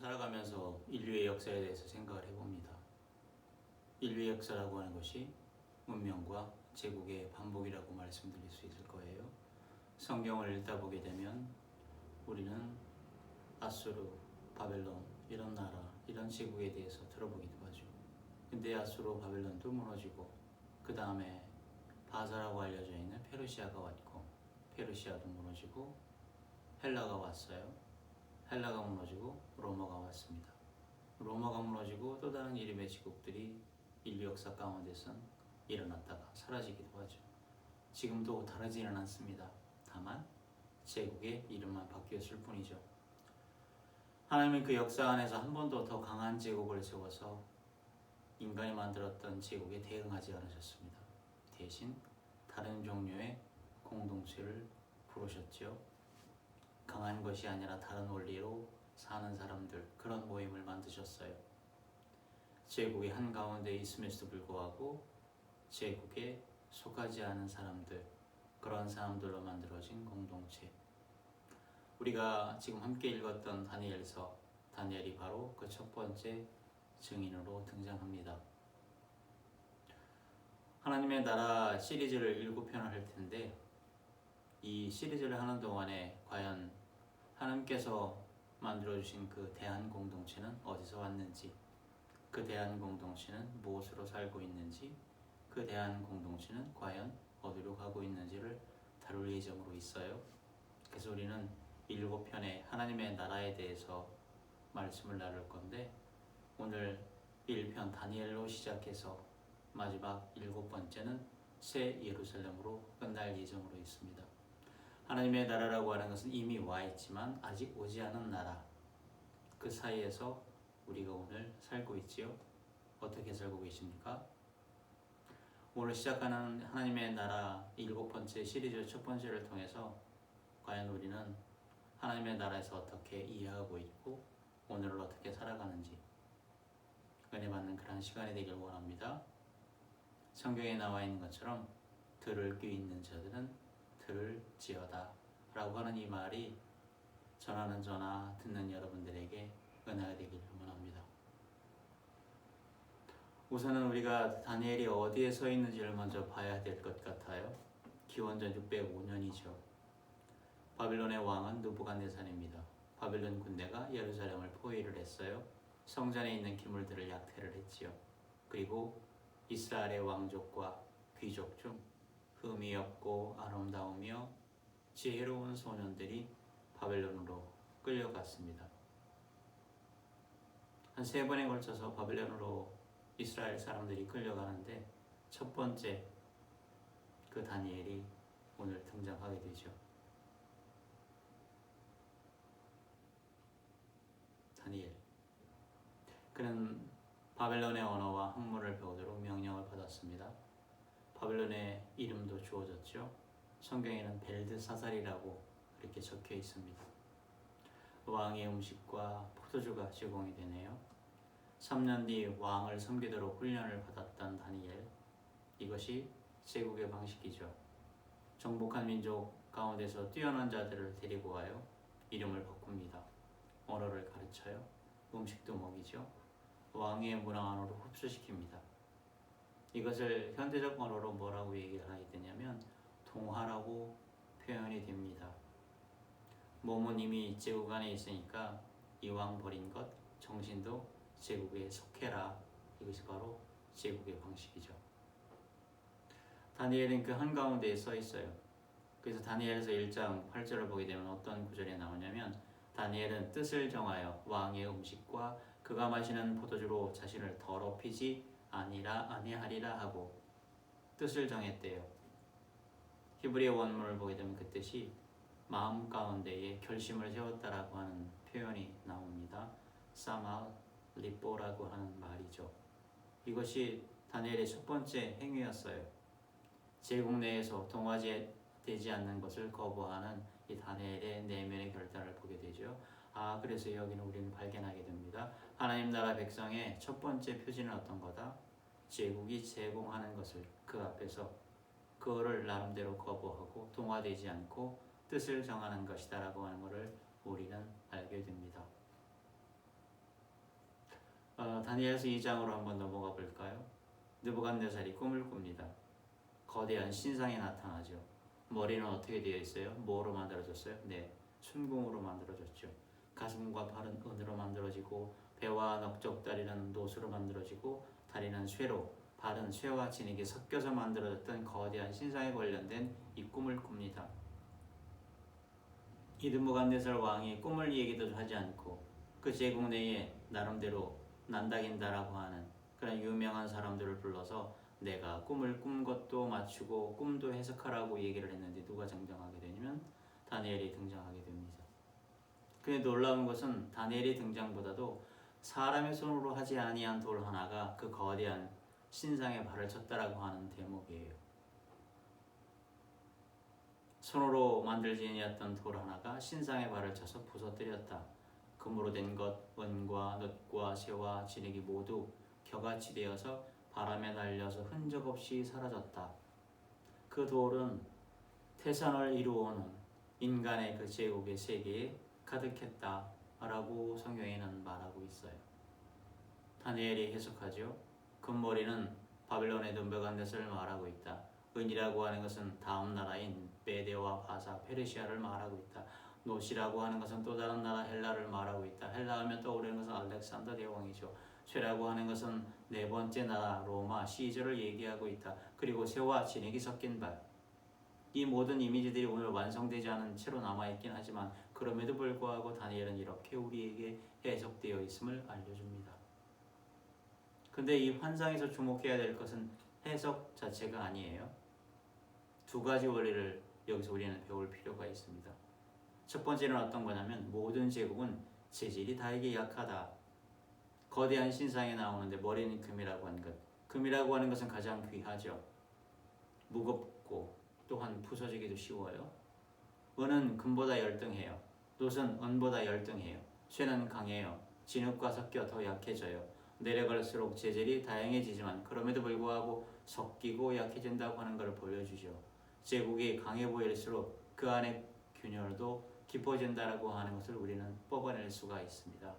살아가면서 인류의 역사에 대해서 생각을 해봅니다. 인류의 역사라고 하는 것이 문명과 제국의 반복이라고 말씀드릴 수 있을 거예요. 성경을 읽다 보게 되면 우리는 아수르, 바벨론 이런 나라, 이런 제국에 대해서 들어보기도 하죠. 근데 아수르, 바벨론도 무너지고 그 다음에 바사라고 알려져 있는 페르시아가 왔고 페르시아도 무너지고 헬라가 왔어요. 헬라가 무너지고 로마가 왔습니다. 로마가 무너지고 또 다른 이름의 제국들이 인류 역사 가운데선 일어났다가 사라지기도 하죠. 지금도 다르지는 않습니다. 다만 제국의 이름만 바뀌었을 뿐이죠. 하나님은 그 역사 안에서 한 번도 더 강한 제국을 세워서 인간이 만들었던 제국에 대응하지 않으셨습니다. 대신 다른 종류의 공동체를 부르셨죠. 강한 것이 아니라 다른 원리로 사는 사람들, 그런 모임을 만드셨어요. 제국의 한가운데 있음에도 불구하고 제국에 속하지 않은 사람들, 그런 사람들로 만들어진 공동체. 우리가 지금 함께 읽었던 다니엘서, 다니엘이 바로 그 첫 번째 증인으로 등장합니다. 하나님의 나라 시리즈를 7편을 할 텐데 이 시리즈를 하는 동안에 과연 하나님께서 만들어주신 그 대한 공동체는 어디서 왔는지, 그 대한 공동체는 무엇으로 살고 있는지, 그 대한 공동체는 과연 어디로 가고 있는지를 다룰 예정으로 있어요. 그래서 우리는 7편의 하나님의 나라에 대해서 말씀을 나눌 건데 오늘 1편 다니엘로 시작해서 마지막 7번째는 새 예루살렘으로 끝날 예정으로 있습니다. 하나님의 나라라고 하는 것은 이미 와 있지만 아직 오지 않은 나라, 그 사이에서 우리가 오늘 살고 있지요. 어떻게 살고 계십니까? 오늘 시작하는 하나님의 나라 7번째 시리즈 첫 번째를 통해서 과연 우리는 하나님의 나라에서 어떻게 이해하고 있고 오늘을 어떻게 살아가는지 은혜 받는 그런 시간이 되길 원합니다. 성경에 나와 있는 것처럼 들을 귀 있는 자들은 들을지어다 라고 하는 이 말이 전하는 저나 듣는 여러분들에게 은혜가 되기를 원합니다. 우선은 우리가 다니엘이 어디에 서 있는지를 먼저 봐야 될 것 같아요. 기원전 605년이죠. 바빌론의 왕은 느부갓네살입니다. 바빌론 군대가 예루살렘을 포위를 했어요. 성전에 있는 기물들을 약탈을 했지요. 그리고 이스라엘의 왕족과 귀족 중 흠이 없고 아름다우며 지혜로운 소년들이 바벨론으로 끌려갔습니다. 한 3번에 걸쳐서 바벨론으로 이스라엘 사람들이 끌려가는데 첫 번째 그 다니엘이 오늘 등장하게 되죠. 다니엘. 그는 바벨론의 언어와 학문을 배우도록 명령을 받았습니다. 바벨론의 이름도 주어졌죠. 성경에는 벨드사살이라고 그렇게 적혀 있습니다. 왕의 음식과 포도주가 제공이 되네요. 3년 뒤 왕을 섬기도록 훈련을 받았던 다니엘. 이것이 제국의 방식이죠. 정복한 민족 가운데서 뛰어난 자들을 데리고 와요. 이름을 바꿉니다. 언어를 가르쳐요. 음식도 먹이죠. 왕의 문화 언어로 흡수시킵니다. 이것을 현대적 언어로 뭐라고 얘기를 하게 되냐면 동화라고 표현이 됩니다. 몸은 이미 제국 안에 있으니까 이왕 버린 것, 정신도 제국에 속해라. 이것이 바로 제국의 방식이죠. 다니엘은 그 한가운데에 서 있어요. 그래서 다니엘에서 1장 8절을 보게 되면 어떤 구절이 나오냐면 다니엘은 뜻을 정하여 왕의 음식과 그가 마시는 포도주로 자신을 더럽히지 아니하리라 하고 뜻을 정했대요. 히브리어 원문을 보게 되면 그 뜻이 마음 가운데에 결심을 세웠다라고 하는 표현이 나옵니다. 사말 리뽀라고 하는 말이죠. 이것이 다니엘의 첫 번째 행위였어요. 제국 내에서 동화되지 않는 것을 거부하는 이 다니엘의 내면의 결단을 보게 되죠. 그래서 여기는 우리는 발견하게 됩니다. 하나님 나라 백성의 첫 번째 표지는 어떤 거다? 제국이 제공하는 것을 그 앞에서 그거를 나름대로 거부하고 동화되지 않고 뜻을 정하는 것이다 라고 하는 것을 우리는 알게 됩니다. 다니엘서 2장으로 한번 넘어가 볼까요? 느부갓네살이 꿈을 꿉니다. 거대한 신상이 나타나죠. 머리는 어떻게 되어 있어요? 뭐로 만들어졌어요? 네, 순금으로 만들어졌죠. 가슴과 발은 은으로 만들어지고 배와 넓적다리는 노수로 만들어지고 다리는 쇠로, 발은 쇠와 진흙이 섞여서 만들어졌던 거대한 신상에 관련된 이 꿈을 꿉니다. 이 느부갓네살 왕이 꿈을 얘기도 하지 않고 그 제국 내에 나름대로 난다긴다라고 하는 그런 유명한 사람들을 불러서 내가 꿈을 꾼 것도 맞추고 꿈도 해석하라고 얘기를 했는데 누가 등장하게 되냐면 다니엘이 등장하게 됩니다. 근데 놀라운 것은 다니엘이 등장보다도 사람의 손으로 하지 아니한 돌 하나가 그 거대한 신상에 발을 쳤다라고 하는 대목이에요. 손으로 만들지 아니했던 돌 하나가 신상에 발을 쳐서 부서뜨렸다. 금으로 된 것, 은과 놋과 쇠와 진흙이 모두 겨같이 되어서 바람에 날려서 흔적 없이 사라졌다. 그 돌은 태산을 이루어오는 인간의 그 제국의 세계에 가득했다 라고 성경에는 말하고 있어요. 다니엘이 해석하죠. 금머리는 바벨론의 느부갓네살을 말하고 있다. 은이라고 하는 것은 다음 나라인 메데와 바사, 페르시아를 말하고 있다. 노시라고 하는 것은 또 다른 나라 헬라를 말하고 있다. 헬라 하면 떠오르는 것은 알렉산더 대왕이죠. 쇠라고 하는 것은 네 번째 나라 로마 시저를 얘기하고 있다. 그리고 쇠와 진흙이 섞인 발. 이 모든 이미지들이 오늘 완성되지 않은 채로 남아있긴 하지만 그럼에도 불구하고 다니엘은 이렇게 우리에게 해석되어 있음을 알려줍니다. 근데 이 환상에서 주목해야 될 것은 해석 자체가 아니에요. 두 가지 원리를 여기서 우리는 배울 필요가 있습니다. 첫 번째는 어떤 거냐면 모든 제국은 재질이 다르게 약하다. 거대한 신상에 나오는데 머리는 금이라고 하는 것. 금이라고 하는 것은 가장 귀하죠. 무겁고 또한 부서지기도 쉬워요. 은은 금보다 열등해요. 놋은 은보다 열등해요. 쇠는 강해요. 진흙과 섞여 더 약해져요. 내려갈수록 재질이 다양해지지만 그럼에도 불구하고 섞이고 약해진다고 하는 것을 보여주죠. 제국이 강해 보일수록 그 안에 균열도 깊어진다라고 하는 것을 우리는 뽑아낼 수가 있습니다.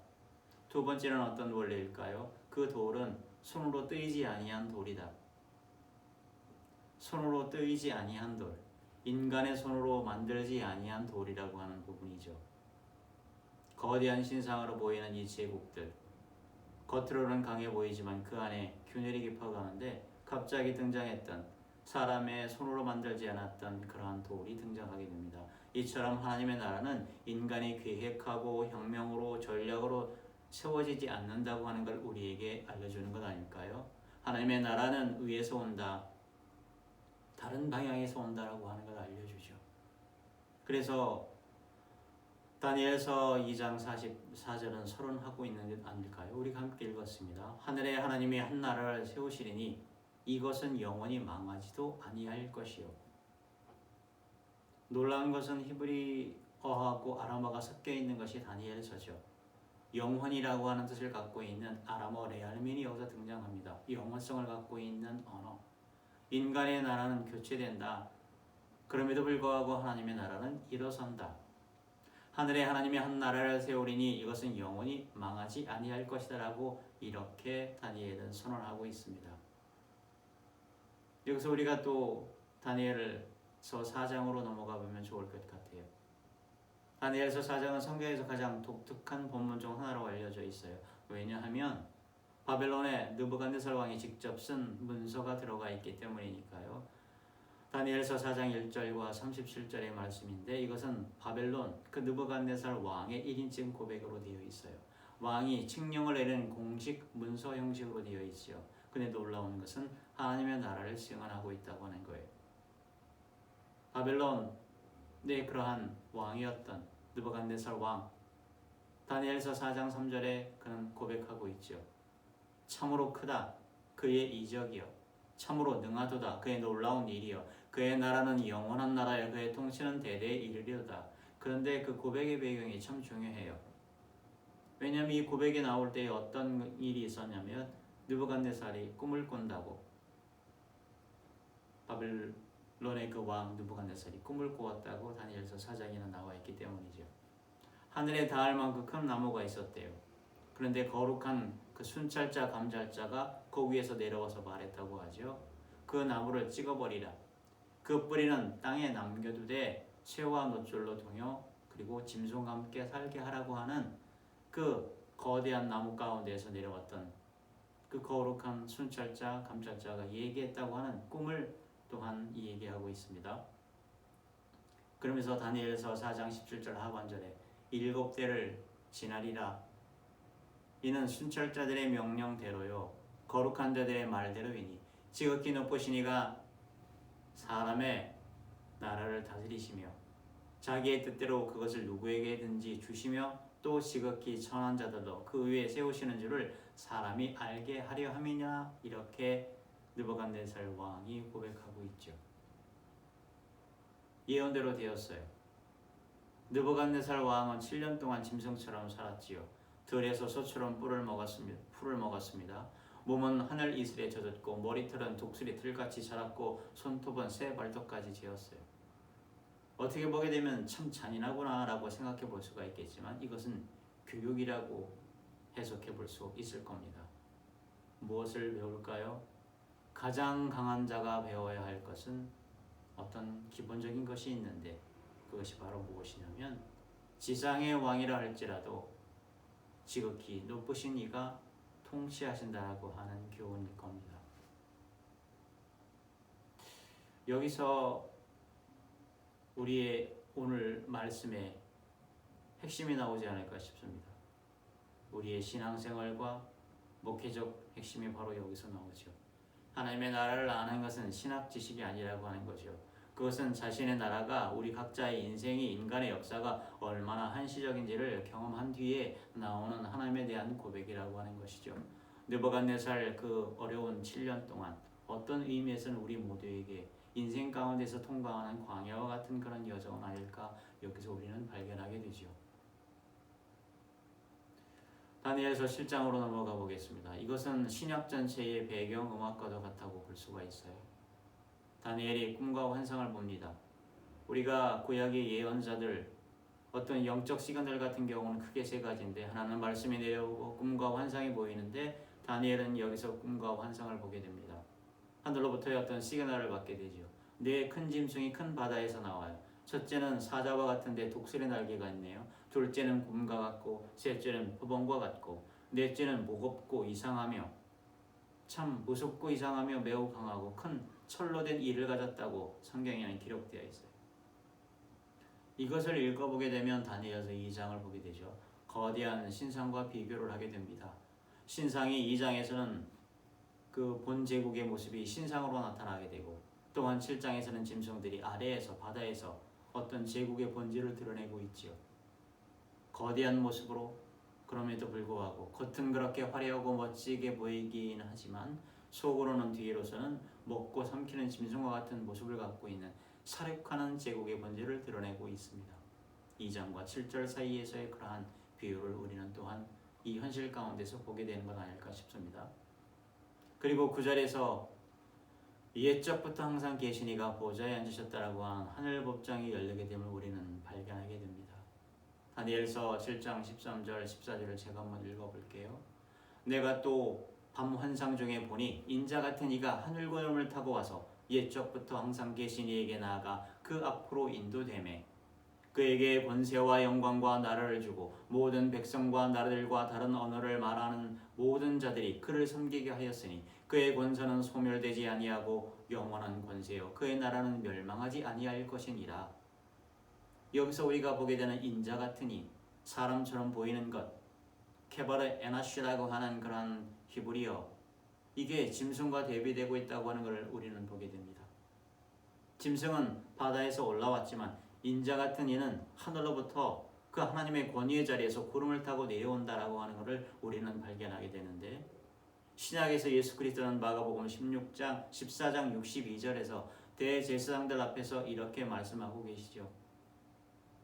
두 번째는 어떤 원리일까요? 그 돌은 손으로 뜨이지 아니한 돌이다. 손으로 뜨이지 아니한 돌, 인간의 손으로 만들지 아니한 돌이라고 하는 부분이죠. 거대한 신상으로 보이는 이 제국들, 겉으로는 강해 보이지만 그 안에 균열이 깊어가는데 갑자기 등장했던 사람의 손으로 만들지 않았던 그러한 돌이 등장하게 됩니다. 이처럼 하나님의 나라는 인간이 계획하고 혁명으로 전략으로 세워지지 않는다고 하는 걸 우리에게 알려주는 것 아닐까요? 하나님의 나라는 위에서 온다. 다른 방향에서 온다라고 하는 걸 알려주죠. 그래서 다니엘서 2장 44절은 서론하고 있는 듯 아닐까요? 우리가 함께 읽었습니다. 하늘에 하나님이 한 나라를 세우시리니 이것은 영원히 망하지도 아니할 것이요. 놀라운 것은 히브리어하고 아람어가 섞여 있는 것이 다니엘서죠. 영혼이라고 하는 뜻을 갖고 있는 아람어 레알민이 여기서 등장합니다. 영혼성을 갖고 있는 언어. 인간의 나라는 교체된다. 그럼에도 불구하고 하나님의 나라는 일어선다. 하늘에 하나님이 한 나라를 세우리니 이것은 영원히 망하지 아니할 것이다 라고 이렇게 다니엘은 선언하고 있습니다. 여기서 우리가 또 다니엘서 4장으로 넘어가 보면 좋을 것 같아요. 다니엘서 4장은 성경에서 가장 독특한 본문 중 하나로 알려져 있어요. 왜냐하면 바벨론의 느부갓네살 왕이 직접 쓴 문서가 들어가 있기 때문이니까요. 다니엘서 4장 1절과 37절의 말씀인데 이것은 바벨론 그 느부갓네살 왕의 1인칭 고백으로 되어 있어요. 왕이 칙령을 내리는 공식 문서 형식으로 되어 있죠. 근데 놀라운 것은 하나님의 나라를 시행하고 있다고 하는 거예요. 바벨론의 그러한 왕이었던 느부갓네살 왕, 다니엘서 4장 3절에 그는 고백하고 있죠. 참으로 크다 그의 이적이요 참으로 능하도다 그의 놀라운 일이요 그의 나라는 영원한 나라여 그의 통치는 대대에 이르리로다. 그런데 그 고백의 배경이 참 중요해요. 왜냐하면 이 고백이 나올 때 어떤 일이 있었냐면 느부갓네살이 꿈을 꾼다고, 바벨론의 그 왕 느부갓네살이 꿈을 꾸었다고 다니엘서 4장에는 나와 있기 때문이죠. 하늘에 닿을 만큼 큰 나무가 있었대요. 그런데 거룩한 그 순찰자 감찰자가 그 위에서 내려와서 말했다고 하죠. 그 나무를 찍어버리라. 그 뿌리는 땅에 남겨두되 새와 노줄로 동여 그리고 짐승과 함께 살게 하라고 하는 그 거대한 나무 가운데에서 내려왔던 그 거룩한 순찰자 감찰자가 얘기했다고 하는 꿈을 또한 얘기하고 있습니다. 그러면서 다니엘서 4장 17절 하반절에 7대를 지나리라. 이는 순찰자들의 명령대로요 거룩한 자들의 말대로이니 지극히 높으신 이가 사람의 나라를 다스리시며 자기의 뜻대로 그것을 누구에게든지 주시며 또 지극히 천한 자들도 그 위에 세우시는 줄을 사람이 알게 하려 함이냐. 이렇게 느부갓네살 왕이 고백하고 있죠. 예언대로 되었어요. 느부갓네살 왕은 7년 동안 짐승처럼 살았지요. 들에서 소처럼 풀을 먹었습니다. 몸은 하늘 이슬에 젖었고 머리털은 독수리 들같이 자랐고 손톱은 새 발톱까지 재었어요. 어떻게 보게 되면 참 잔인하구나 라고 생각해 볼 수가 있겠지만 이것은 교육이라고 해석해 볼 수 있을 겁니다. 무엇을 배울까요? 가장 강한 자가 배워야 할 것은 어떤 기본적인 것이 있는데 그것이 바로 무엇이냐면 지상의 왕이라 할지라도 지극히 높으신 이가 통치하신다라고 하는 교훈일 겁니다. 여기서 우리의 오늘 말씀에 핵심이 나오지 않을까 싶습니다. 우리의 신앙생활과 목회적 핵심이 바로 여기서 나오죠. 하나님의 나라를 아는 것은 신학 지식이 아니라고 하는 거죠. 그것은 자신의 나라가 우리 각자의 인생이 인간의 역사가 얼마나 한시적인지를 경험한 뒤에 나오는 하나님에 대한 고백이라고 하는 것이죠. 느부갓네살 그 어려운 7년 동안 어떤 의미에서는 우리 모두에게 인생 가운데서 통과하는 광야와 같은 그런 여정은 아닐까 여기서 우리는 발견하게 되죠. 다니엘서 7장으로 넘어가 보겠습니다. 이것은 신약 전체의 배경 음악과도 같다고 볼 수가 있어요. 다니엘이 꿈과 환상을 봅니다. 우리가 구약의 예언자들 어떤 영적 시간들 같은 경우는 크게 세 가지인데 하나는 말씀이 내려오고 꿈과 환상이 보이는데 다니엘은 여기서 꿈과 환상을 보게 됩니다. 하늘로부터의 어떤 시그널을 받게 되죠. 네 큰 짐승이 큰 바다에서 나와요. 첫째는 사자와 같은데 독수리 날개가 있네요. 둘째는 곰과 같고 셋째는 표범과 같고 넷째는 무겁고 이상하며 참 무섭고 이상하며 매우 강하고 큰 철로 된 이를 가졌다고 성경에는 기록되어 있어요. 이것을 읽어보게 되면 다니엘서 2장을 보게 되죠. 거대한 신상과 비교를 하게 됩니다. 신상이 2장에서는 그 본 제국의 모습이 신상으로 나타나게 되고 또한 7장에서는 짐승들이 아래에서 바다에서 어떤 제국의 본질을 드러내고 있지요. 거대한 모습으로 그럼에도 불구하고 겉은 그렇게 화려하고 멋지게 보이긴 하지만 속으로는 뒤로서는 먹고 삼키는 짐승과 같은 모습을 갖고 있는 사륙하는 제국의 본질을 드러내고 있습니다. 2장과 7절 사이에서의 그러한 비유를 우리는 또한 이 현실 가운데서 보게 되는 것 아닐까 싶습니다. 그리고 9절에서 옛적부터 항상 계신 이가 보좌에 앉으셨다라고 하는 하늘 법장이 열리게 됨을 우리는 발견하게 됩니다. 다니엘서 7장 13절 14절을 제가 한번 읽어볼게요. 내가 또 밤 환상 중에 보니 인자 같은 이가 하늘 구름을 타고 와서 옛적부터 항상 계신 이에게 나아가 그 앞으로 인도되매 그에게 권세와 영광과 나라를 주고 모든 백성과 나라들과 다른 언어를 말하는 모든 자들이 그를 섬기게 하였으니 그의 권세는 소멸되지 아니하고 영원한 권세요 그의 나라는 멸망하지 아니할 것이니라. 여기서 우리가 보게 되는 인자 같으니 사람처럼 보이는 것 케바르 에나쉬라고 하는 그런 히브리어 이게 짐승과 대비되고 있다고 하는 것을 우리는 보게 됩니다. 짐승은 바다에서 올라왔지만 인자 같은 이는 하늘로부터 그 하나님의 권위의 자리에서 구름을 타고 내려온다라고 하는 것을 우리는 발견하게 되는데 신약에서 예수 그리스도는 마가복음 14장 62절에서 대제사장들 앞에서 이렇게 말씀하고 계시죠.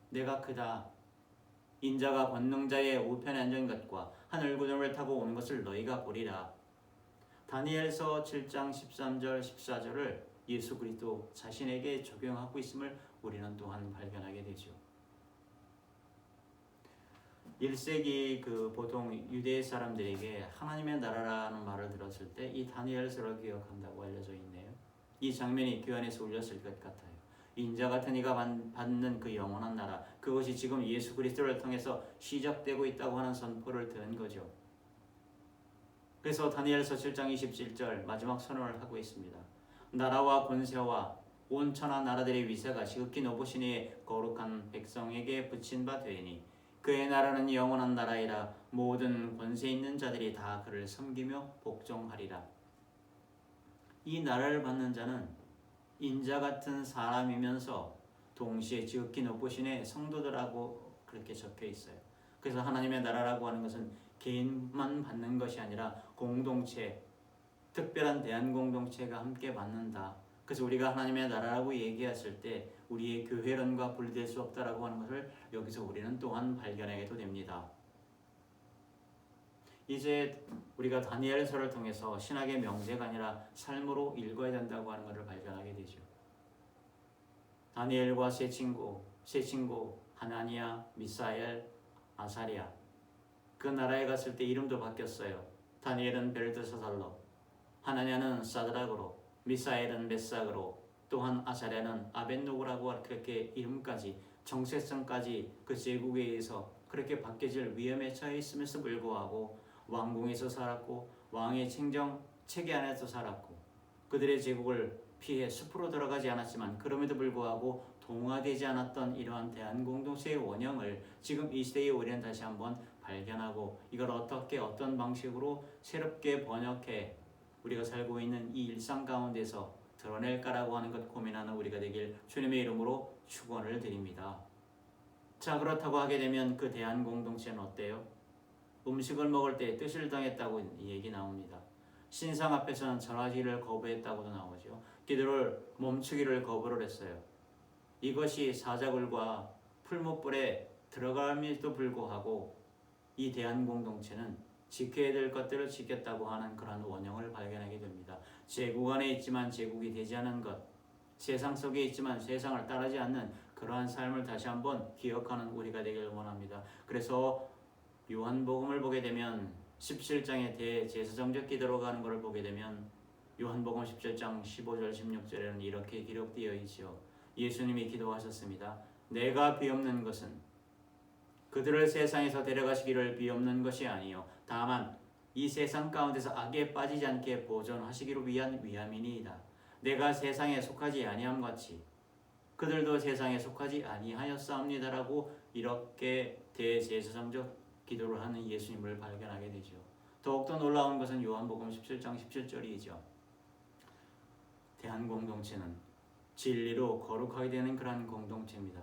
내가 크다. 인자가 권능자의 우편에 앉은 것과 하늘 구름을 타고 오는 것을 너희가 보리라. 다니엘서 7장 13절 14절을 예수 그리스도 자신에게 적용하고 있음을 우리는 또한 발견하게 되죠. 1세기 그 보통 유대 사람들에게 하나님의 나라라는 말을 들었을 때 이 다니엘서를 기억한다고 알려져 있네요. 이 장면이 귀 안에서 울렸을 것 같아요. 인자 같은 이가 받는 그 영원한 나라, 그것이 지금 예수 그리스도를 통해서 시작되고 있다고 하는 선포를 들은 거죠. 그래서 다니엘서 7장 27절 마지막 선언을 하고 있습니다. 나라와 권세와 온 천하 나라들의 위세가 지극히 높으신 이의 거룩한 백성에게 붙인 바 되니 그의 나라는 영원한 나라이라. 모든 권세 있는 자들이 다 그를 섬기며 복종하리라. 이 나라를 받는 자는 인자 같은 사람이면서 동시에 지극히 높으신 이의 성도들하고 그렇게 적혀 있어요. 그래서 하나님의 나라라고 하는 것은 개인만 받는 것이 아니라 공동체, 특별한 대한 공동체가 함께 받는다. 그래서 우리가 하나님의 나라라고 얘기했을 때 우리의 교회론과 분리될 수 없다라고 하는 것을 여기서 우리는 또한 발견하게도 됩니다. 이제 우리가 다니엘서를 통해서 신학의 명제가 아니라 삶으로 읽어야 된다고 하는 것을 발견하게 되죠. 다니엘과 세 친구 하나니아, 미사엘, 아사랴. 그 나라에 갔을 때 이름도 바뀌었어요. 다니엘은 벨드사살로, 하나냐는 사드락으로, 미사엘은 메삭으로, 또한 아사랴는 아벳노고라고 그렇게 이름까지 정체성까지 그 제국에 의해서 그렇게 바뀌어질 위험에 처해 있음에도 불구하고 왕궁에서 살았고 왕의 행정 체계 안에서 살았고 그들의 제국을 피해 숲으로 들어가지 않았지만 그럼에도 불구하고 동화되지 않았던 이러한 대한공동체의 원형을 지금 이 시대에 우리는 다시 한번 발견하고 이걸 어떻게 어떤 방식으로 새롭게 번역해 우리가 살고 있는 이 일상 가운데서 드러낼까라고 하는 것 고민하는 우리가 되길 주님의 이름으로 축원을 드립니다. 자, 그렇다고 하게 되면 그 대한공동체는 어때요? 음식을 먹을 때 뜻을 당했다고 얘기 나옵니다. 신상 앞에서는 절하기를 거부했다고도 나오죠. 기도를 멈추기를 거부를 했어요. 이것이 사자굴과 풀무불에 들어감에도 불구하고 이 대한공동체는 지켜야 될 것들을 지켰다고 하는 그런 원형을 발견하게 됩니다. 제국 안에 있지만 제국이 되지 않은 것, 세상 속에 있지만 세상을 따르지 않는 그러한 삶을 다시 한번 기억하는 우리가 되길 원합니다. 그래서 요한복음을 보게 되면 17장의 대제사장적 기도로 가는 것을 보게 되면 요한복음 17장 15절 16절에는 이렇게 기록되어 있죠. 예수님이 기도하셨습니다. 내가 비옵는 것은 그들을 세상에서 데려가시기를 비옵는 것이 아니요 다만 이 세상 가운데서 악에 빠지지 않게 보존하시기를 위한 위함이니이다. 내가 세상에 속하지 아니함 같이 그들도 세상에 속하지 아니하였사옵니다라고 이렇게 대제사장적 기도를 하는 예수님을 발견하게 되죠. 더욱더 놀라운 것은 요한복음 17장 17절이죠. 대한공동체는 진리로 거룩하게 되는 그러한 공동체입니다.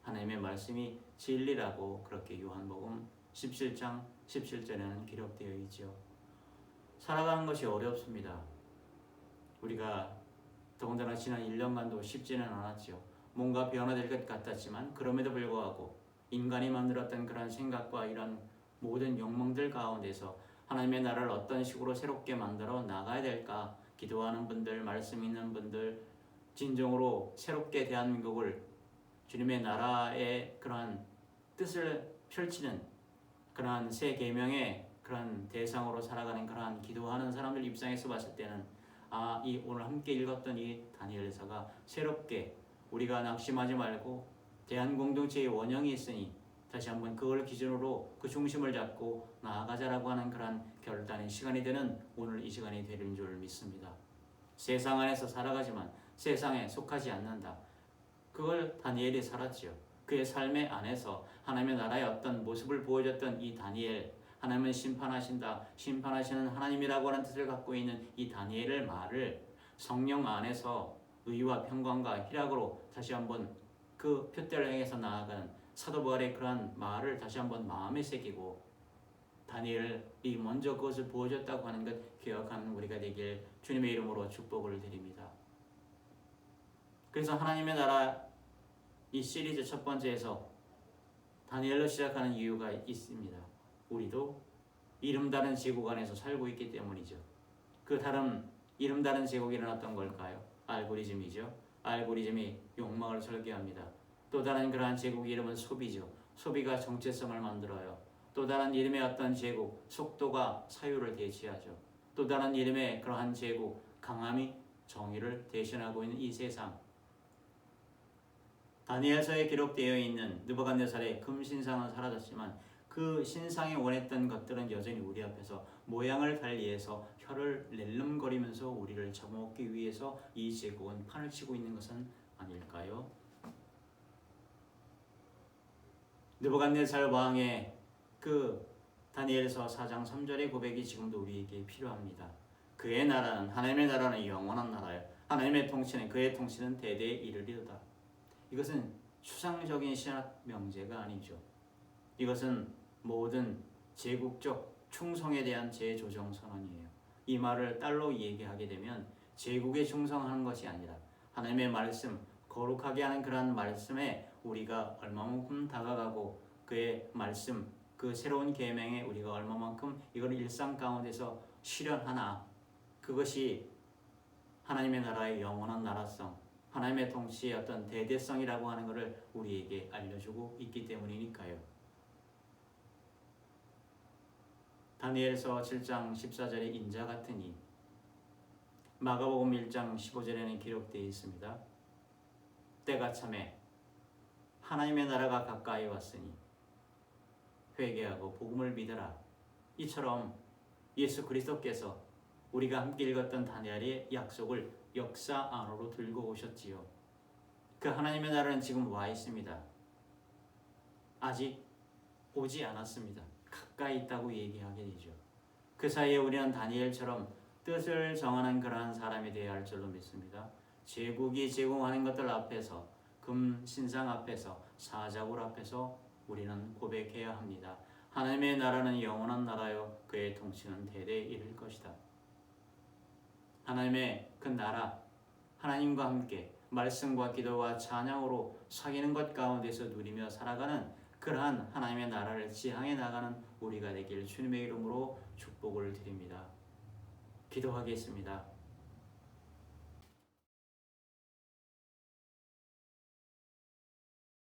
하나님의 말씀이 진리라고 그렇게 요한복음 17장 17절에는 기록되어 있죠. 살아가는 것이 어렵습니다. 우리가 더군다나 지난 1년간도 쉽지는 않았죠. 뭔가 변화될 것 같았지만 그럼에도 불구하고 인간이 만들었던 그런 생각과 이런 모든 욕망들 가운데서 하나님의 나라를 어떤 식으로 새롭게 만들어 나가야 될까 기도하는 분들, 말씀 있는 분들, 진정으로 새롭게 대한민국을 주님의 나라의 그러한 뜻을 펼치는 그러한 새 계명의 그러한 대상으로 살아가는 그러한 기도하는 사람들 입장에서 봤을 때는 이 오늘 함께 읽었던 이 다니엘서가 새롭게 우리가 낙심하지 말고 대한공동체의 원형이 있으니 다시 한번 그걸 기준으로 그 중심을 잡고 나아가자라고 하는 그러한 결단의 시간이 되는 오늘 이 시간이 되는 줄 믿습니다. 세상 안에서 살아가지만 세상에 속하지 않는다. 그걸 다니엘이 살았지요. 그의 삶의 안에서 하나님의 나라의 어떤 모습을 보여줬던 이 다니엘, 하나님은 심판하신다, 심판하시는 하나님이라고 하는 뜻을 갖고 있는 이 다니엘의 말을 성령 안에서 의와 평강과 희락으로 다시 한번 그 표대를 향해서 나아가는 사도 바울의 그러한 말을 다시 한번 마음에 새기고 다니엘이 먼저 그것을 보여줬다고 하는 것 기억하는 우리가 되길 주님의 이름으로 축복을 드립니다. 그래서 하나님의 나라 이 시리즈 첫 번째에서 다니엘로 시작하는 이유가 있습니다. 우리도 이름 다른 제국 안에서 살고 있기 때문이죠. 그 다른 이름 다른 제국이란 어떤 걸까요? 알고리즘이죠. 알고리즘이 욕망을 설계합니다. 또 다른 그러한 제국 이름은 소비죠. 소비가 정체성을 만들어요. 또 다른 이름의 어떤 제국, 속도가 사유를 대체하죠. 또 다른 이름의 그러한 제국, 강함이 정의를 대신하고 있는 이 세상. 다니엘서에 기록되어 있는 느부갓네살의 금신상은 사라졌지만 그 신상이 원했던 것들은 여전히 우리 앞에서 모양을 달리해서 혀를 낼름거리면서 우리를 잡아먹기 위해서 이 제국은 판을 치고 있는 것은 아닐까요? 느부갓네살 왕의 그 다니엘서 4장 3절의 고백이 지금도 우리에게 필요합니다. 그의 나라는, 하나님의 나라는 영원한 나라요. 하나님의 통치는, 그의 통치는 대대에 이르리로다. 이것은 추상적인 신학 명제가 아니죠. 이것은 모든 제국적 충성에 대한 재조정 선언이에요. 이 말을 딸로 얘기하게 되면 제국에 충성하는 것이 아니라 하나님의 말씀, 거룩하게 하는 그러한 말씀에 우리가 얼마만큼 다가가고 그의 말씀, 그 새로운 계명에 우리가 얼마만큼 이걸 일상 가운데서 실현하나, 그것이 하나님의 나라의 영원한 나라성, 하나님의 통치의 어떤 대대성이라고 하는 것을 우리에게 알려주고 있기 때문이니까요. 다니엘서 7장 14절에 인자 같으니, 마가복음 1장 15절에는 기록되어 있습니다. 때가 참에 하나님의 나라가 가까이 왔으니 회개하고 복음을 믿어라. 이처럼 예수 그리스도께서 우리가 함께 읽었던 다니엘의 약속을 역사 안으로 들고 오셨지요. 그 하나님의 나라는 지금 와 있습니다. 아직 오지 않았습니다. 가까이 있다고 얘기하게 되죠. 그 사이에 우리는 다니엘처럼 뜻을 정하는 그러한 사람이 되어야 할 줄로 믿습니다. 제국이 제공하는 것들 앞에서, 금 신상 앞에서, 사자굴 앞에서 우리는 고백해야 합니다. 하나님의 나라는 영원한 나라요, 그의 통치는 대대에 이를 것이다. 하나님의 그 나라, 하나님과 함께 말씀과 기도와 찬양으로 사귀는 것 가운데서 누리며 살아가는 그러한 하나님의 나라를 지향해 나가는 우리가 되길 주님의 이름으로 축복을 드립니다. 기도하겠습니다.